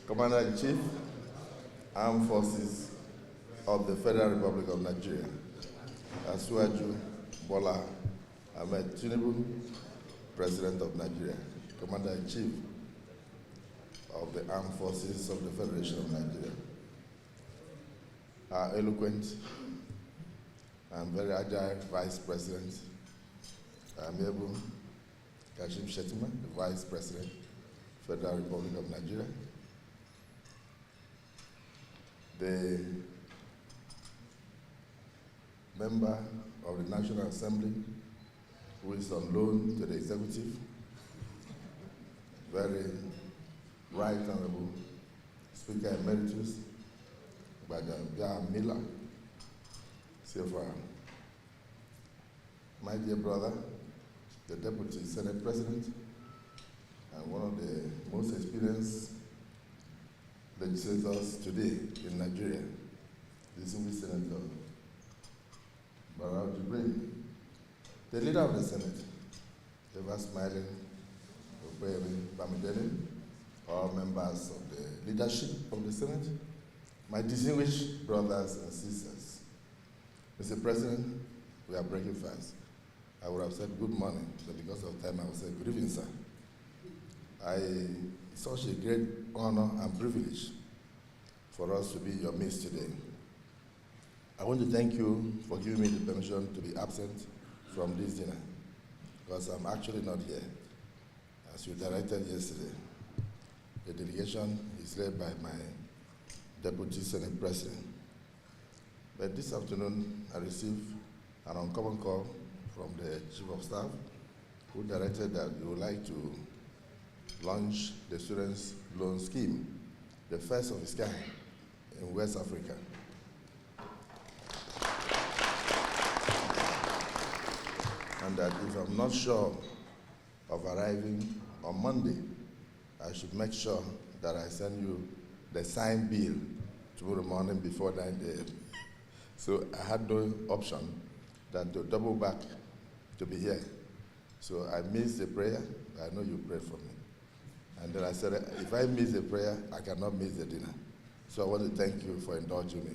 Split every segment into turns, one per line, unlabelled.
Commander-in-Chief, Armed Forces of the Federal Republic of Nigeria, Asuwaju Bola Ahmed Tinubu, President of Nigeria, Commander-in-Chief of the Armed Forces of the Federation of Nigeria, our eloquent and very agile Vice President, Amiable Kashim Shettima, the Vice President, Federal Republic of Nigeria, the member of the National Assembly who is on loan to the executive, very right honorable Speaker Emeritus, Baja Miller, CFR. My dear brother, the Deputy Senate President, and one of the most experienced legislators today in Nigeria, distinguished Senator Barrow Jibril, the leader of the Senate, ever smiling, Bamidele, all members of the leadership of the Senate, my distinguished brothers and sisters. Mr. President, we are breaking fast. I would have said good morning, but because of time I will say good evening, sir. It's such a great honor and privilege for us to be in your midst today. I want to thank you for giving me the permission to be absent from this dinner, because I'm actually not here, as you directed yesterday. The delegation is led by my Deputy Senate President. But this afternoon, I received an uncommon call from the Chief of Staff, who directed that we would like to launch the Students' Loan Scheme, the first of its kind in West Africa. And that if I'm not sure of arriving on Monday, I should make sure that I send you the signed bill tomorrow morning before 9 a.m. So I had no option than to double back to be here. So I missed the prayer. I know you prayed for me. And then I said, if I miss the prayer, I cannot miss the dinner. So I want to thank you for indulging me.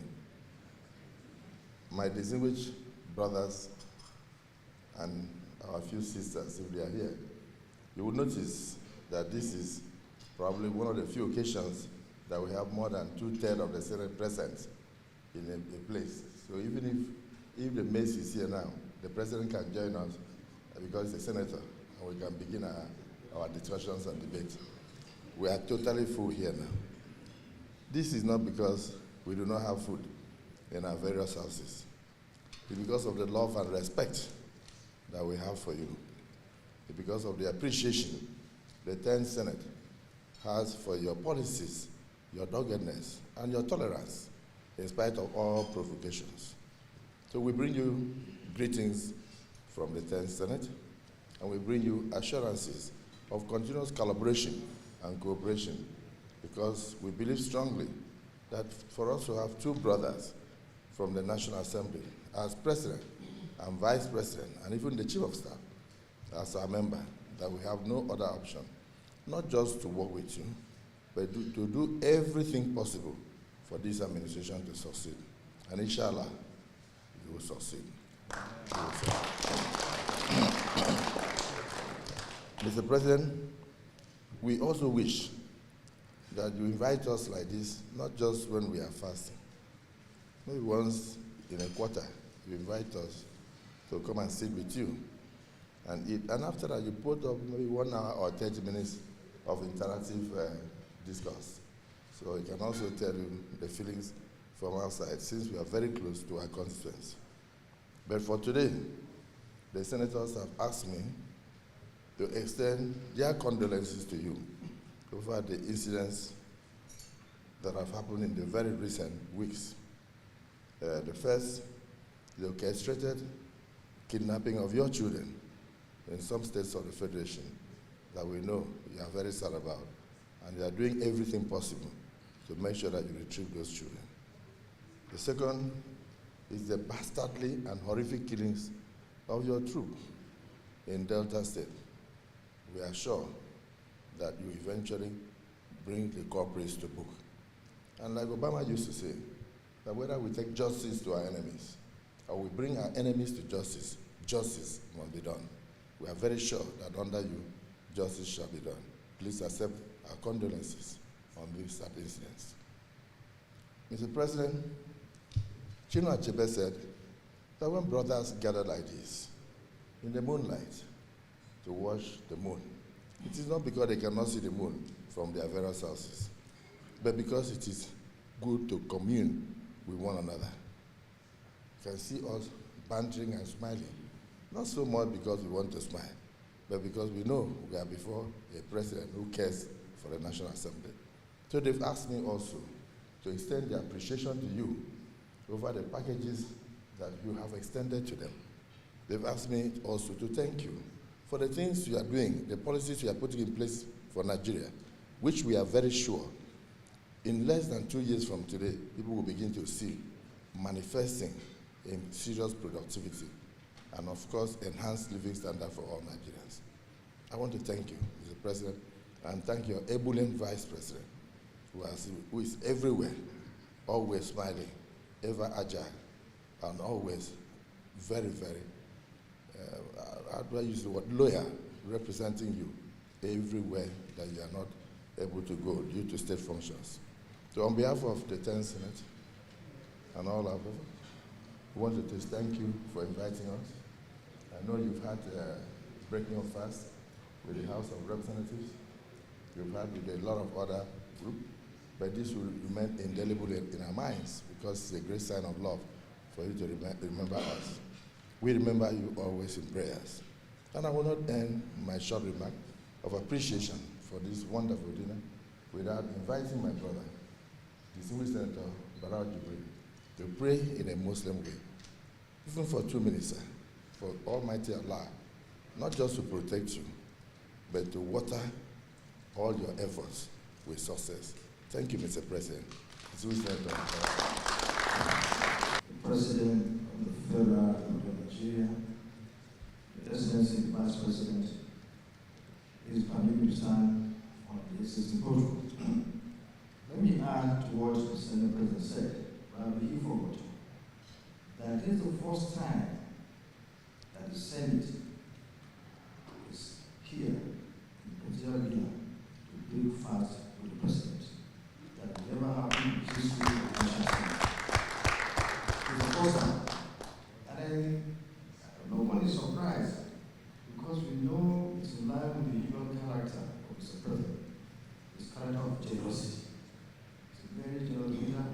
My distinguished brothers and our few sisters, if they are here, you will notice that this is probably one of the few occasions that we have more than 2/3 of the Senate present in a place. So even if the mace is here now, the President can join us because he's a senator, and we can begin our discussions and debates. We are totally full here now. This is not because we do not have food in our various houses. It's because of the love and respect that we have for you. It's because of the appreciation the 10th Senate has for your policies, your doggedness, and your tolerance in spite of all provocations. So we bring you greetings from the 10th Senate, and we bring you assurances of continuous collaboration and cooperation, because we believe strongly that for us to have two brothers from the National Assembly as President and Vice President, and even the Chief of Staff as our member, that we have no other option, not just to work with you, but to do everything possible for this administration to succeed. And inshallah, you will succeed. Mr. President, we also wish that you invite us like this, not just when we are fasting. Maybe once in a quarter, you invite us to come and sit with you and eat. And after that, you put up maybe 1 hour or 30 minutes of interactive discourse. So I can also tell you the feelings from outside, since we are very close to our constituents. But for today, the senators have asked me to extend their condolences to you over the incidents that have happened in the very recent weeks. The first, the orchestrated kidnapping of your children in some states of the Federation that we know you are very sad about, and you are doing everything possible to make sure that you retrieve those children. The second is the bastardly and horrific killings of your troops in Delta State. We are sure that you eventually bring the culprits to book. And like Obama used to say, that whether we take justice to our enemies or we bring our enemies to justice, justice must be done. We are very sure that under you, justice shall be done. Please accept our condolences on these sad incidents. Mr. President, Chinua Achebe said that when brothers gather like this, in the moonlight, to watch the moon, it is not because they cannot see the moon from their various houses, but because it is good to commune with one another. You can see us bantering and smiling, not so much because we want to smile, but because we know we are before a president who cares for the National Assembly. So they've asked me also to extend their appreciation to you over the packages that you have extended to them. They've asked me also to thank you for the things you are doing, the policies you are putting in place for Nigeria, which we are very sure in less than 2 years from today, people will begin to see manifesting in serious productivity and, of course, enhanced living standard for all Nigerians. I want to thank you, Mr. President, and thank your ebullient Vice President, who is everywhere, always smiling, ever agile, and always very, very, how do I use the word, loyal, representing you everywhere that you are not able to go due to state functions. So on behalf of the 10th Senate and all of us, we wanted to thank you for inviting us. I know you've had breaking of fast with the House of Representatives. You've had with a lot of other groups, but this will remain indelible in our minds because it's a great sign of love for you to remember us. We remember you always in prayers. And I will not end my short remark of appreciation for this wonderful dinner without inviting my brother, distinguished Senator Barao Jibril, to pray in a Muslim way, even for 2 minutes, sir, for Almighty Allah, not just to protect you, but to water all your efforts with success. Thank you, Mr. President. Distinguished Senator.
The President of the Federal Republic of Nigeria, the Excellency Vice President, is permitted to stand on the existing podium. Let me add to what the Senate President said, rather he forgot, that it is the first time that the Senate is here in Presidential Villa to break fast with the President. That will never happen in the history of the National Assembly. It's the first time. And no one is surprised because we know it's in line with the human character of Mr. President, his character of generosity. He's a very generous leader.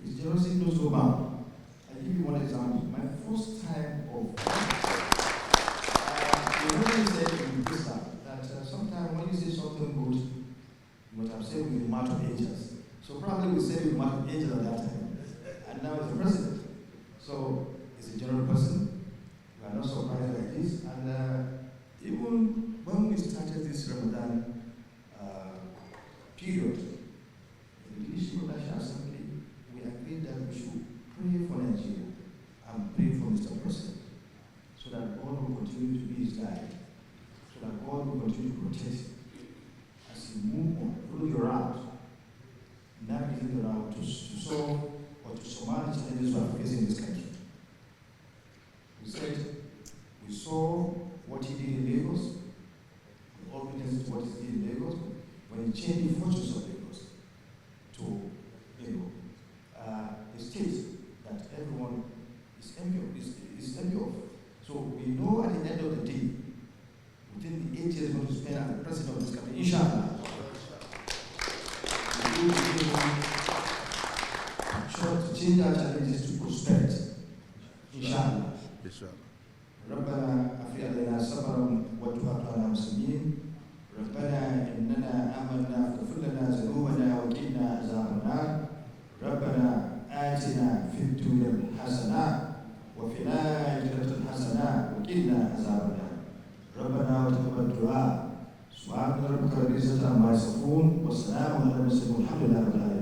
His generosity knows no bound. I'll give you one example. My first time of you already said in this that sometimes when you say something good, you must have said with the mouth of angels. So probably we said with the mouth of angels at that time. And now it's the president. So he's a general person. We are not surprised like this. And even when we started this Ramadan period, in the leadership of the National Assembly, we agreed that we should pray for Nigeria and pray for Mr. President, so that God will continue to be his guide, so that God will continue to protect him as he move on, follow the route, navigating the route to solve or to surmount the challenges we are facing in this country. We said, we saw what he did in Lagos, we all witnessed what he did in Lagos, when he changed the fortunes of Lagos to a state that everyone is envy of. So we know at the end of the day, within the 8 years we're going to spend as the president of this country, inshallah, we will be able to change our challenges to prosperity. Inshallah. ربنا أفرغ علينا صبرا وتوفنا مسلمين ربنا إننا آمنا فاغفر لنا ذنوبنا وقنا عذاب النار ربنا آتنا في الدنيا حسنة وفي الآخرة حسنة وقنا عذاب النار ربنا وتقبل الدعاء سبحان ربك رب العزة عما يصفون والسلام على المرسلين والحمد لله رب العالمين.